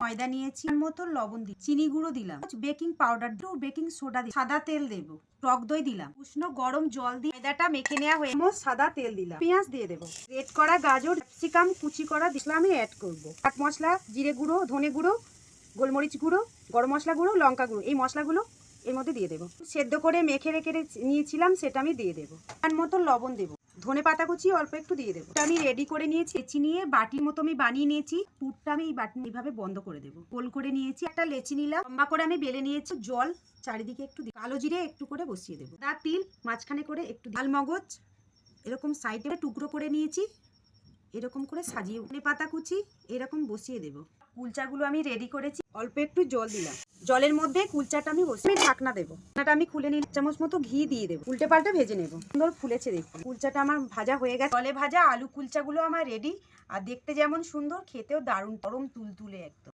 ময়দা নিয়েছি, এর মতো লবণ দিই, চিনি গুঁড়ো দিলাম, বেকিং পাউডার, বেকিং সোডা দিই, সাদা তেল দেবো, টক দই দিলাম, উষ্ণ গরম জল দিয়ে ময়দাটা মেখে নেওয়া হয়ে সাদা তেল দিলাম, পেঁয়াজ দিয়ে দেবো, রেড করা গাজর, ক্যাপসিকাম কুচি করা দিলাম, আমি অ্যাড করবো, চাট মশলা, জিরে গুঁড়ো, ধনে গুঁড়ো, গোলমরিচ গুঁড়ো, গরম মশলা গুঁড়ো, লঙ্কা গুঁড়ো, এই মশলাগুলো এর মধ্যে দিয়ে দেবো। সেদ্ধ করে মেখে রেখে নিয়েছিলাম সেটা আমি দিয়ে দেবো। তার মতো লবণ দেবো, ধনে পাতা কুচি অল্প একটু দিয়ে দেবো। আমি রেডি করে নিয়েছি, লেচি নিয়ে বাটির মতো আমি বানিয়ে নিয়েছি। পুরটা আমি এই বাটি এইভাবে বন্ধ করে দেবো। গোল করে নিয়েছি, একটা লেচি নিলাম, লম্বা করে আমি বেলে নিয়েছি, জল চারিদিকে একটু কালো জিরে একটু করে বসিয়ে দেবো, দা তিল মাঝখানে করে একটু, লাল মগজ এরকম সাইডে টুকরো করে নিয়েছি, এরকম করে সাজিয়ে, ধনে পাতা কুচি এরকম বসিয়ে দেবো। কুলচাগুলো আমি রেডি করেছি, অল্প একটু জল দিলাম, জলের মধ্যে কুলচাটা আমি বসিয়ে ঢাকনা দেবো। ঢাকনাটা আমি খুলে নিয়ে চামচ মতো ঘি দিয়ে দেবো, উল্টে পাল্টে ভেজে নেবো। সুন্দর ফুলেছে দেখুন, কুলচাটা আমার ভাজা হয়ে গেছে। জলে ভাজা আলু কুলচাগুলো আমার রেডি, আর দেখতে যেমন সুন্দর, খেতেও দারুণ, গরম তুলতুলে একদম।